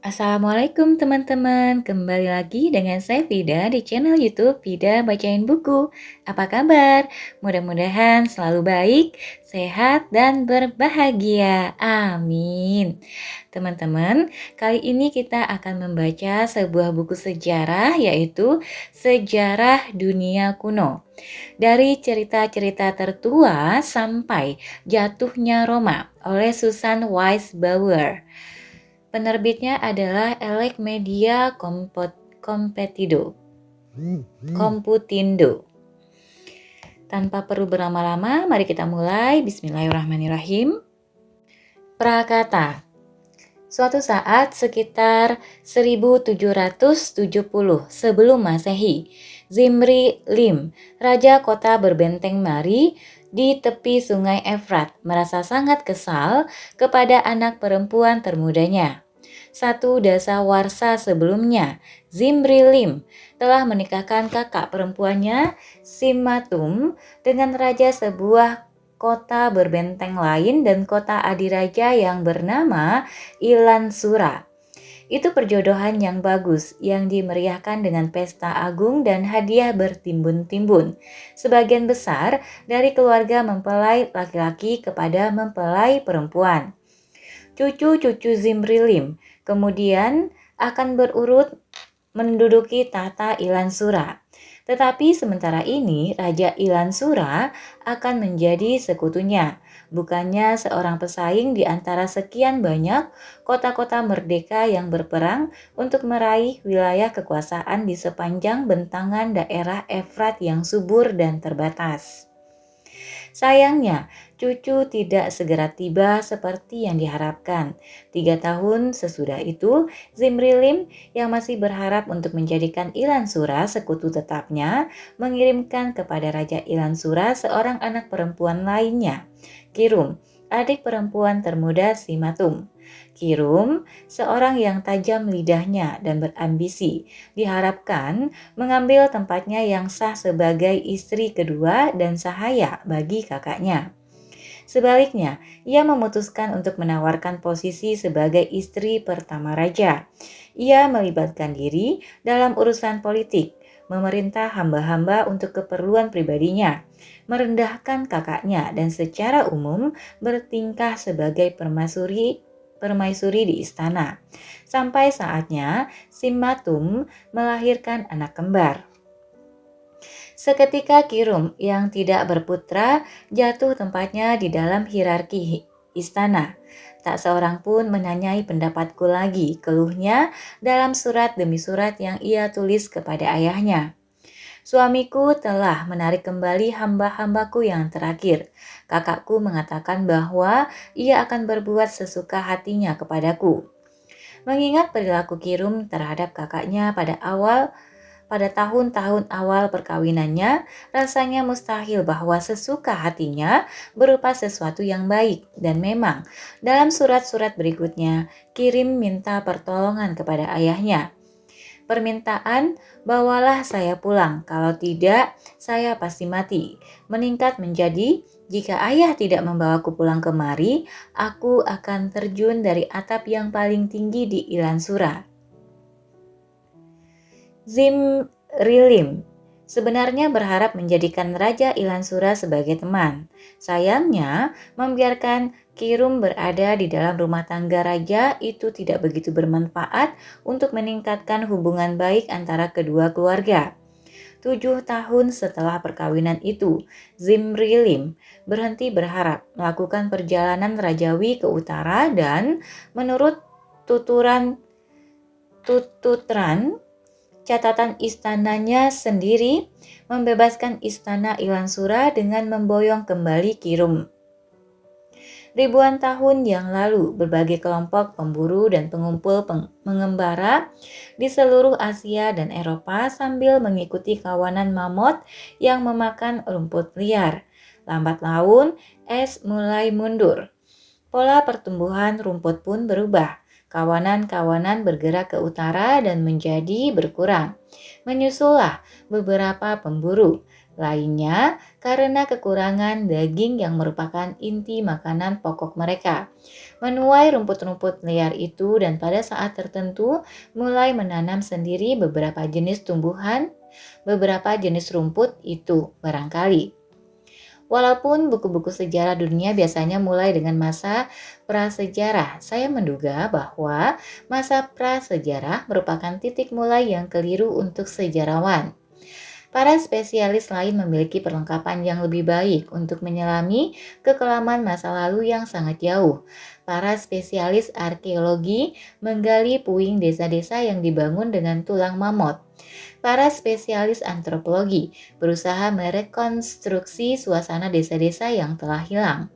Assalamualaikum teman-teman, kembali lagi dengan saya Vida di channel YouTube Vida Bacain Buku. Apa kabar? Mudah-mudahan selalu baik, sehat, dan berbahagia. Amin. Teman-teman, kali ini kita akan membaca sebuah buku sejarah yaitu Sejarah Dunia Kuno. Dari cerita-cerita tertua sampai jatuhnya Roma oleh Susan Weisbauer. Penerbitnya adalah Elec Media Computindo. Tanpa perlu berlama-lama, mari kita mulai. Bismillahirrahmanirrahim. Prakata. Suatu saat sekitar 1770 sebelum Masehi, Zimri Lim, raja kota berbenteng Mari di tepi sungai Efrat, merasa sangat kesal kepada anak perempuan termudanya. Satu dasawarsa sebelumnya, Zimri Lim telah menikahkan kakak perempuannya, Simatum, dengan raja sebuah kota berbenteng lain dan kota adiraja yang bernama Ilansura. Itu perjodohan yang bagus yang dimeriahkan dengan pesta agung dan hadiah bertimbun-timbun. Sebagian besar dari keluarga mempelai laki-laki kepada mempelai perempuan. Cucu-cucu Zimri Lim kemudian akan berurut menduduki tahta Ilansura. Tetapi sementara ini Raja Ilansura akan menjadi sekutunya, bukannya seorang pesaing di antara sekian banyak kota-kota merdeka yang berperang untuk meraih wilayah kekuasaan di sepanjang bentangan daerah Efrat yang subur dan terbatas. Sayangnya, cucu tidak segera tiba seperti yang diharapkan. 3 tahun sesudah itu, Zimri Lim yang masih berharap untuk menjadikan Ilansura sekutu tetapnya, mengirimkan kepada Raja Ilansura seorang anak perempuan lainnya, Kirum, adik perempuan termuda Simatum. Kirum, seorang yang tajam lidahnya dan berambisi, diharapkan mengambil tempatnya yang sah sebagai istri kedua dan sahaya bagi kakaknya. Sebaliknya, ia memutuskan untuk menawarkan posisi sebagai istri pertama raja. Ia melibatkan diri dalam urusan politik, memerintah hamba-hamba untuk keperluan pribadinya, merendahkan kakaknya dan secara umum bertingkah sebagai permaisuri di istana. Sampai saatnya Simatum melahirkan anak kembar. Seketika Kirum yang tidak berputra jatuh tempatnya di dalam hierarki istana. Tak seorang pun menanyai pendapatku lagi, keluhnya dalam surat demi surat yang ia tulis kepada ayahnya. Suamiku telah menarik kembali hamba-hambaku yang terakhir. Kakakku mengatakan bahwa ia akan berbuat sesuka hatinya kepadaku. Mengingat perilaku Kirum terhadap kakaknya pada tahun-tahun awal perkawinannya, rasanya mustahil bahwa sesuka hatinya berupa sesuatu yang baik. Dan memang, dalam surat-surat berikutnya, Kirim minta pertolongan kepada ayahnya. Permintaan, bawalah saya pulang, kalau tidak, saya pasti mati. Meningkat menjadi, jika ayah tidak membawaku pulang kemari, aku akan terjun dari atap yang paling tinggi di Ilansura. Zimri Lim sebenarnya berharap menjadikan Raja Ilansura sebagai teman. Sayangnya, membiarkan Kirum berada di dalam rumah tangga raja itu tidak begitu bermanfaat untuk meningkatkan hubungan baik antara kedua keluarga. 7 tahun setelah perkawinan itu, Zimri Lim berhenti berharap, melakukan perjalanan rajawi ke utara dan menurut tututran catatan istananya sendiri, membebaskan istana Ilansura dengan memboyong kembali Kirum. Ribuan tahun yang lalu, berbagai kelompok pemburu dan pengumpul mengembara di seluruh Asia dan Eropa sambil mengikuti kawanan mamut yang memakan rumput liar. Lambat laun, es mulai mundur. Pola pertumbuhan rumput pun berubah. Kawanan-kawanan bergerak ke utara dan menjadi berkurang. Menyusullah beberapa pemburu. lainnya karena kekurangan daging yang merupakan inti makanan pokok mereka. Menuai rumput-rumput liar itu dan pada saat tertentu mulai menanam sendiri beberapa jenis rumput itu barangkali. Walaupun buku-buku sejarah dunia biasanya mulai dengan masa prasejarah, saya menduga bahwa masa prasejarah merupakan titik mulai yang keliru untuk sejarawan. Para spesialis lain memiliki perlengkapan yang lebih baik untuk menyelami kekelaman masa lalu yang sangat jauh. Para spesialis arkeologi menggali puing desa-desa yang dibangun dengan tulang mamut. Para spesialis antropologi berusaha merekonstruksi suasana desa-desa yang telah hilang.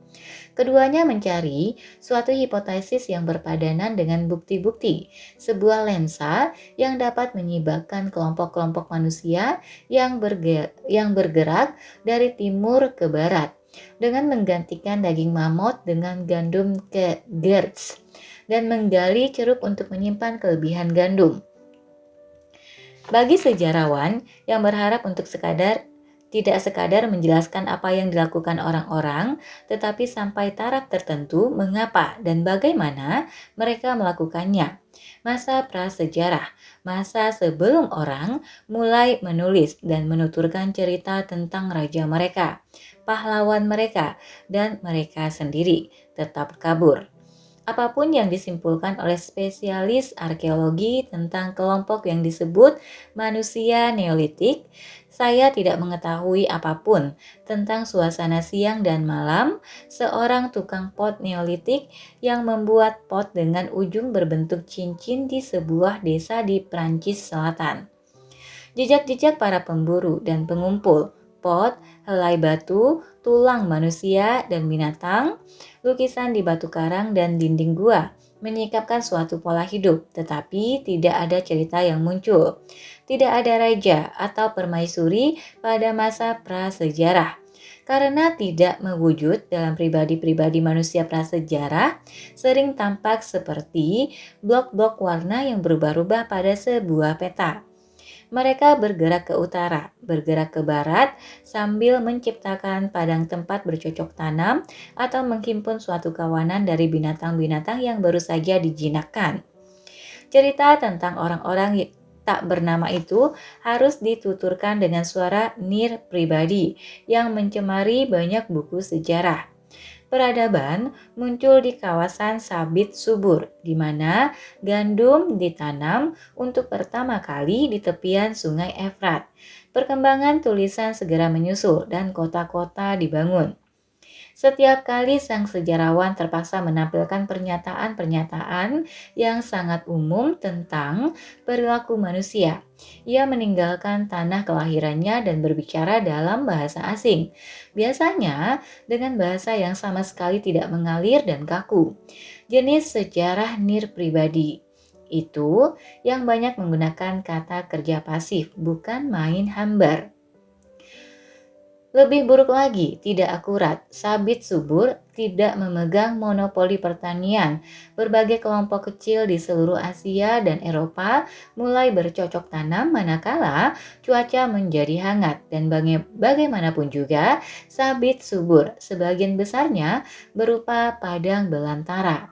Keduanya mencari suatu hipotesis yang berpadanan dengan bukti-bukti, sebuah lensa yang dapat menyibakkan kelompok-kelompok manusia yang bergerak dari timur ke barat, dengan menggantikan daging mamut dengan gandum ke gerts, dan menggali ceruk untuk menyimpan kelebihan gandum. Bagi sejarawan yang berharap untuk tidak sekadar menjelaskan apa yang dilakukan orang-orang, tetapi sampai taraf tertentu mengapa dan bagaimana mereka melakukannya. Masa prasejarah, masa sebelum orang mulai menulis dan menuturkan cerita tentang raja mereka, pahlawan mereka, dan mereka sendiri tetap kabur. Apapun yang disimpulkan oleh spesialis arkeologi tentang kelompok yang disebut manusia Neolitik, saya tidak mengetahui apapun tentang suasana siang dan malam seorang tukang pot Neolitik yang membuat pot dengan ujung berbentuk cincin di sebuah desa di Prancis Selatan. Jejak-jejak para pemburu dan pengumpul, pot, helai batu, tulang manusia dan binatang, lukisan di batu karang dan dinding gua menyikapkan suatu pola hidup, tetapi tidak ada cerita yang muncul. Tidak ada raja atau permaisuri pada masa prasejarah. Karena tidak mewujud dalam pribadi-pribadi manusia prasejarah, sering tampak seperti blok-blok warna yang berubah-ubah pada sebuah peta. Mereka bergerak ke utara, bergerak ke barat, sambil menciptakan padang tempat bercocok tanam atau menghimpun suatu kawanan dari binatang-binatang yang baru saja dijinakkan. Cerita tentang orang-orang tak bernama itu harus dituturkan dengan suara nir pribadi yang mencemari banyak buku sejarah. Peradaban muncul di kawasan sabit subur, di mana gandum ditanam untuk pertama kali di tepian Sungai Efrat. Perkembangan tulisan segera menyusul dan kota-kota dibangun. Setiap kali sang sejarawan terpaksa menampilkan pernyataan-pernyataan yang sangat umum tentang perilaku manusia, ia meninggalkan tanah kelahirannya dan berbicara dalam bahasa asing, biasanya dengan bahasa yang sama sekali tidak mengalir dan kaku. Jenis sejarah nir pribadi itu yang banyak menggunakan kata kerja pasif, bukan main hambar. Lebih buruk lagi, tidak akurat, sabit subur, tidak memegang monopoli pertanian. Berbagai kelompok kecil di seluruh Asia dan Eropa mulai bercocok tanam manakala cuaca menjadi hangat dan bagaimanapun juga sabit subur, sebagian besarnya berupa padang belantara.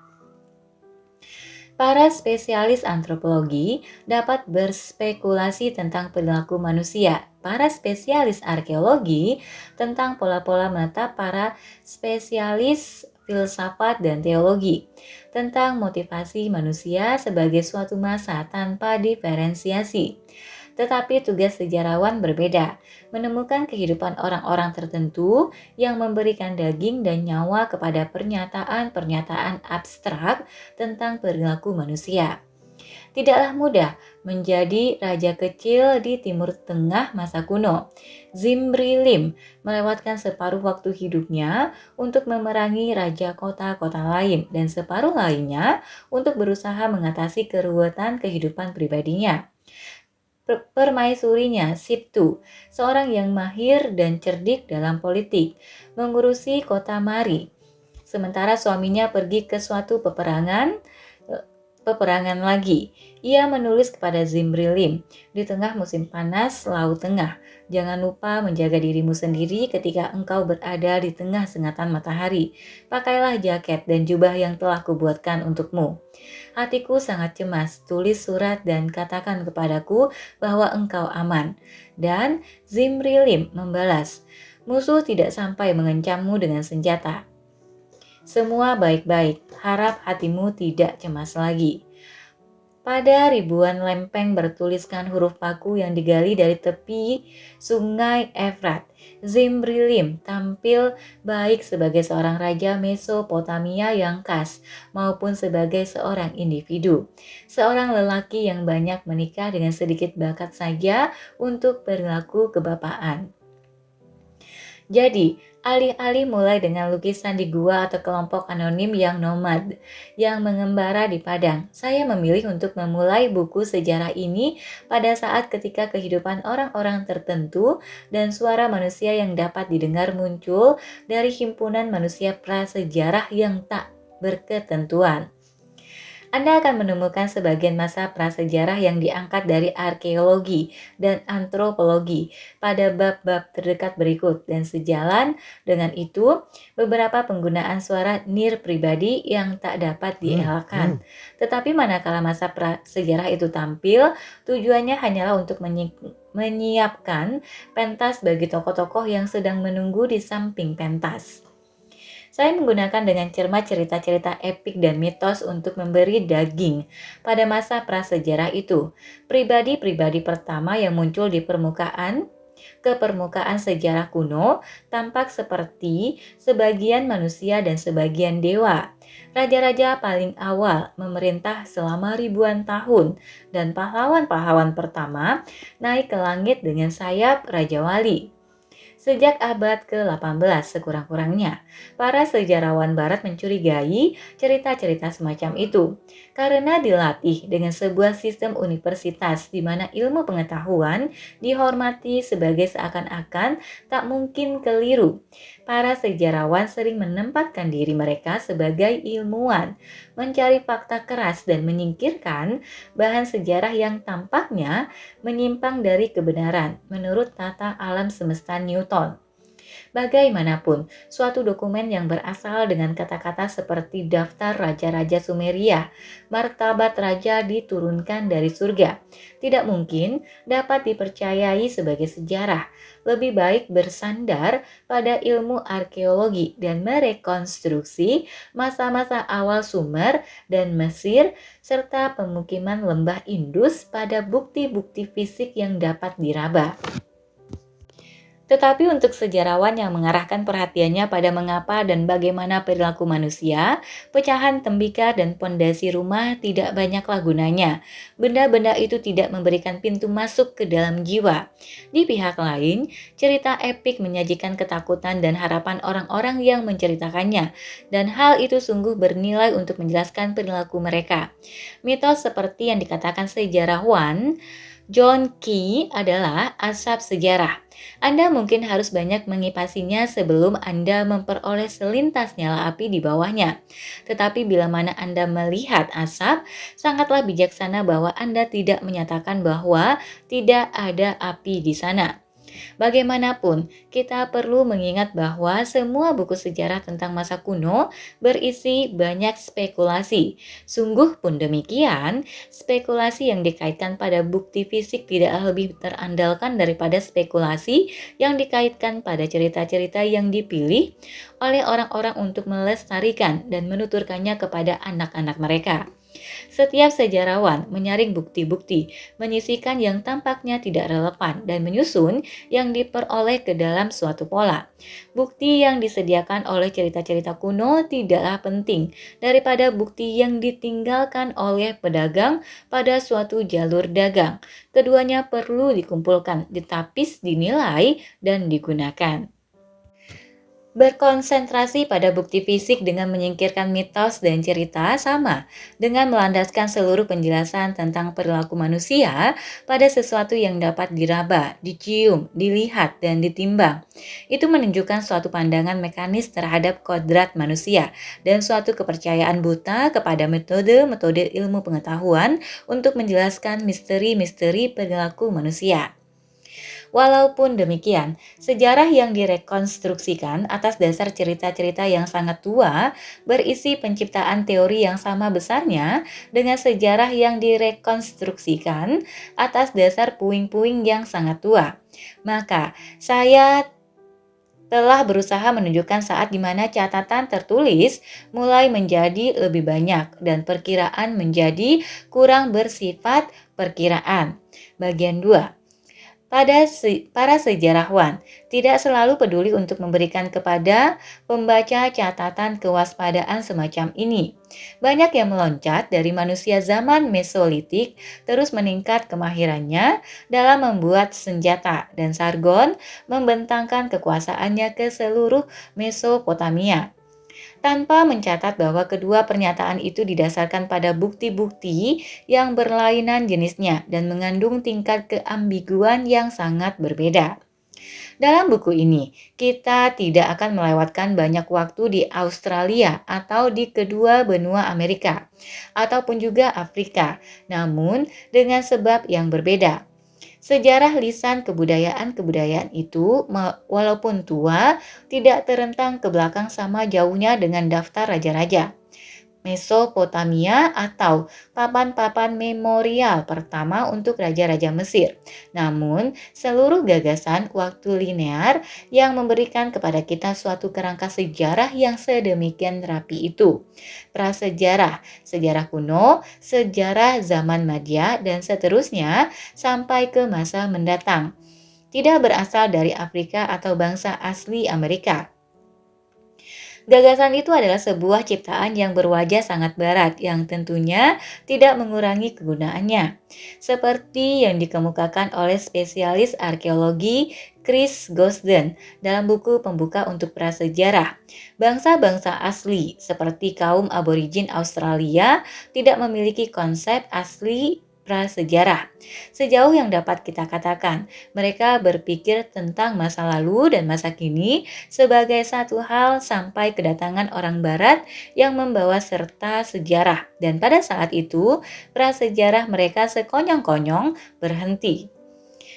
Para spesialis antropologi dapat berspekulasi tentang perilaku manusia. Para spesialis arkeologi tentang pola-pola menetap, para spesialis filsafat dan teologi tentang motivasi manusia sebagai suatu masa tanpa diferensiasi. Tetapi tugas sejarawan berbeda, menemukan kehidupan orang-orang tertentu yang memberikan daging dan nyawa kepada pernyataan-pernyataan abstrak tentang perilaku manusia. Tidaklah mudah menjadi raja kecil di Timur Tengah masa kuno. Zimri Lim melewatkan separuh waktu hidupnya untuk memerangi raja kota-kota lain dan separuh lainnya untuk berusaha mengatasi keruwetan kehidupan pribadinya. Permaisurinya, Siptu, seorang yang mahir dan cerdik dalam politik, mengurusi kota Mari. Sementara suaminya pergi ke suatu peperangan lagi. Ia menulis kepada Zimri Lim, di tengah musim panas Laut Tengah, jangan lupa menjaga dirimu sendiri ketika engkau berada di tengah sengatan matahari. Pakailah jaket dan jubah yang telah kubuatkan untukmu. Hatiku sangat cemas, tulis surat dan katakan kepadaku bahwa engkau aman. Dan Zimri Lim membalas, musuh tidak sampai mengancammu dengan senjata. Semua baik-baik, harap hatimu tidak cemas lagi. Pada ribuan lempeng bertuliskan huruf paku yang digali dari tepi sungai Efrat. Zimri Lim tampil baik sebagai seorang raja Mesopotamia yang khas maupun sebagai seorang individu. Seorang lelaki yang banyak menikah dengan sedikit bakat saja untuk perilaku kebapaan. Jadi, alih-alih mulai dengan lukisan di gua atau kelompok anonim yang nomad, yang mengembara di padang, saya memilih untuk memulai buku sejarah ini pada saat ketika kehidupan orang-orang tertentu dan suara manusia yang dapat didengar muncul dari himpunan manusia prasejarah yang tak berketentuan. Anda akan menemukan sebagian masa prasejarah yang diangkat dari arkeologi dan antropologi pada bab-bab terdekat berikut, dan sejalan dengan itu beberapa penggunaan suara nir pribadi yang tak dapat dielakkan. Tetapi manakala masa prasejarah itu tampil, tujuannya hanyalah untuk menyiapkan pentas bagi tokoh-tokoh yang sedang menunggu di samping pentas. Saya menggunakan dengan cermat cerita-cerita epik dan mitos untuk memberi daging pada masa prasejarah itu. Pribadi-pribadi pertama yang muncul di permukaan sejarah kuno tampak seperti sebagian manusia dan sebagian dewa. Raja-raja paling awal memerintah selama ribuan tahun, dan pahlawan-pahlawan pertama naik ke langit dengan sayap Raja Wali. Sejak abad ke-18 sekurang-kurangnya, para sejarawan barat mencurigai cerita-cerita semacam itu karena dilatih dengan sebuah sistem universitas di mana ilmu pengetahuan dihormati sebagai seakan-akan tak mungkin keliru. Para sejarawan sering menempatkan diri mereka sebagai ilmuwan, mencari fakta keras dan menyingkirkan bahan sejarah yang tampaknya menyimpang dari kebenaran menurut tata alam semesta Newton. Bagaimanapun, suatu dokumen yang berasal dengan kata-kata seperti daftar raja-raja Sumeria, martabat raja diturunkan dari surga, tidak mungkin dapat dipercayai sebagai sejarah. Lebih baik bersandar pada ilmu arkeologi dan merekonstruksi masa-masa awal Sumer dan Mesir serta pemukiman lembah Indus pada bukti-bukti fisik yang dapat diraba. Tetapi untuk sejarawan yang mengarahkan perhatiannya pada mengapa dan bagaimana perilaku manusia, pecahan tembikar dan pondasi rumah tidak banyaklah gunanya. Benda-benda itu tidak memberikan pintu masuk ke dalam jiwa. Di pihak lain, cerita epik menyajikan ketakutan dan harapan orang-orang yang menceritakannya, dan hal itu sungguh bernilai untuk menjelaskan perilaku mereka. Mitos seperti yang dikatakan sejarawan John Key adalah asap sejarah. Anda mungkin harus banyak mengipasinya sebelum Anda memperoleh selintas nyala api di bawahnya. Tetapi bila mana Anda melihat asap, sangatlah bijaksana bahwa Anda tidak menyatakan bahwa tidak ada api di sana. Bagaimanapun, kita perlu mengingat bahwa semua buku sejarah tentang masa kuno berisi banyak spekulasi. Sungguh pun demikian, spekulasi yang dikaitkan pada bukti fisik tidak lebih terandalkan daripada spekulasi yang dikaitkan pada cerita-cerita yang dipilih oleh orang-orang untuk melestarikan dan menuturkannya kepada anak-anak mereka. Setiap sejarawan menyaring bukti-bukti, menyisihkan yang tampaknya tidak relevan, dan menyusun yang diperoleh ke dalam suatu pola. Bukti yang disediakan oleh cerita-cerita kuno tidaklah penting daripada bukti yang ditinggalkan oleh pedagang pada suatu jalur dagang. Keduanya perlu dikumpulkan, ditapis, dinilai, dan digunakan. Berkonsentrasi pada bukti fisik dengan menyingkirkan mitos dan cerita sama dengan melandaskan seluruh penjelasan tentang perilaku manusia pada sesuatu yang dapat diraba, dicium, dilihat, dan ditimbang. Itu menunjukkan suatu pandangan mekanis terhadap kodrat manusia dan suatu kepercayaan buta kepada metode-metode ilmu pengetahuan untuk menjelaskan misteri-misteri perilaku manusia. Walaupun demikian, sejarah yang direkonstruksikan atas dasar cerita-cerita yang sangat tua berisi penciptaan teori yang sama besarnya dengan sejarah yang direkonstruksikan atas dasar puing-puing yang sangat tua. Maka, saya telah berusaha menunjukkan saat di mana catatan tertulis mulai menjadi lebih banyak dan perkiraan menjadi kurang bersifat perkiraan. Bagian 2. Para sejarawan tidak selalu peduli untuk memberikan kepada pembaca catatan kewaspadaan semacam ini. Banyak yang meloncat dari manusia zaman Mesolitik terus meningkat kemahirannya dalam membuat senjata dan sargon membentangkan kekuasaannya ke seluruh Mesopotamia, tanpa mencatat bahwa kedua pernyataan itu didasarkan pada bukti-bukti yang berlainan jenisnya dan mengandung tingkat keambiguan yang sangat berbeda. Dalam buku ini, kita tidak akan melewatkan banyak waktu di Australia atau di kedua benua Amerika, ataupun juga Afrika, namun dengan sebab yang berbeda. Sejarah lisan kebudayaan-kebudayaan itu, walaupun tua, tidak terentang ke belakang sama jauhnya dengan daftar raja-raja Mesopotamia atau papan-papan memorial pertama untuk raja-raja Mesir. Namun, seluruh gagasan waktu linear yang memberikan kepada kita suatu kerangka sejarah yang sedemikian rapi itu. Prasejarah, sejarah kuno, sejarah zaman Madya, dan seterusnya sampai ke masa mendatang. Tidak berasal dari Afrika atau bangsa asli Amerika. Gagasan itu adalah sebuah ciptaan yang berwajah sangat barat yang tentunya tidak mengurangi kegunaannya. Seperti yang dikemukakan oleh spesialis arkeologi Chris Gosden dalam buku pembuka untuk prasejarah. Bangsa-bangsa asli seperti kaum aborigin Australia tidak memiliki konsep asli prasejarah. Sejauh yang dapat kita katakan, mereka berpikir tentang masa lalu dan masa kini sebagai satu hal sampai kedatangan orang barat yang membawa serta sejarah, dan pada saat itu prasejarah mereka sekonyong-konyong berhenti.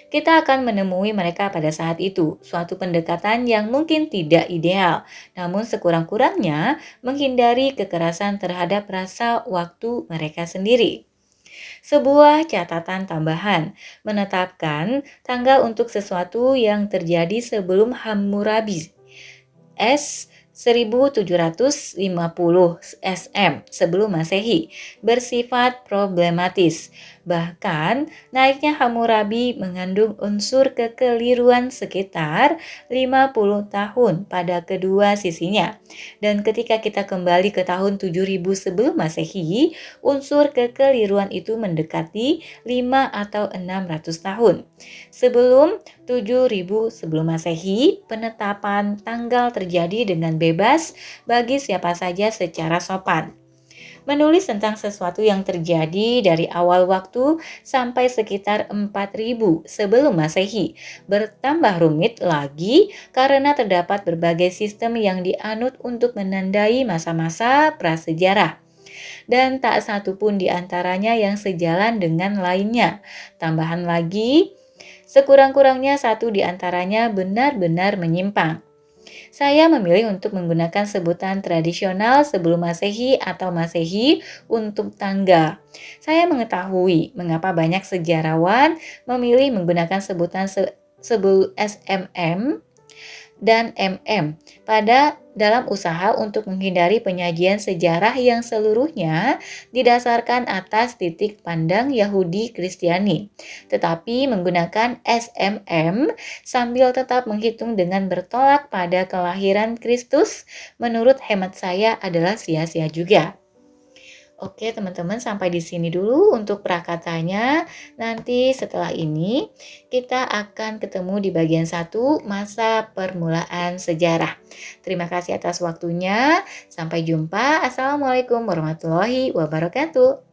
Kita akan menemui mereka pada saat itu, suatu pendekatan yang mungkin tidak ideal, namun sekurang-kurangnya menghindari kekerasan terhadap rasa waktu mereka sendiri. Sebuah catatan tambahan menetapkan tanggal untuk sesuatu yang terjadi sebelum Hammurabi S 1750 SM sebelum Masehi bersifat problematis. Bahkan, naiknya Hammurabi mengandung unsur kekeliruan sekitar 50 tahun pada kedua sisinya. Dan ketika kita kembali ke tahun 7000 sebelum Masehi, unsur kekeliruan itu mendekati 5 atau 600 tahun. Sebelum 7000 sebelum Masehi, penetapan tanggal terjadi dengan bebas bagi siapa saja secara sopan. Menulis tentang sesuatu yang terjadi dari awal waktu sampai sekitar 4000 sebelum Masehi bertambah rumit lagi karena terdapat berbagai sistem yang dianut untuk menandai masa-masa prasejarah. Dan tak satu pun di antaranya yang sejalan dengan lainnya. Tambahan lagi, sekurang-kurangnya satu di antaranya benar-benar menyimpang. Saya memilih untuk menggunakan sebutan tradisional sebelum Masehi atau Masehi untuk tanggal. Saya mengetahui mengapa banyak sejarawan memilih menggunakan sebutan SMM dan MM dalam usaha untuk menghindari penyajian sejarah yang seluruhnya didasarkan atas titik pandang Yahudi Kristiani, tetapi menggunakan SMM sambil tetap menghitung dengan bertolak pada kelahiran Kristus menurut hemat saya adalah sia-sia juga. Oke, teman-teman, sampai di sini dulu untuk prakatanya. Nanti setelah ini kita akan ketemu di bagian 1 masa permulaan sejarah. Terima kasih atas waktunya. Sampai jumpa. Assalamualaikum warahmatullahi wabarakatuh.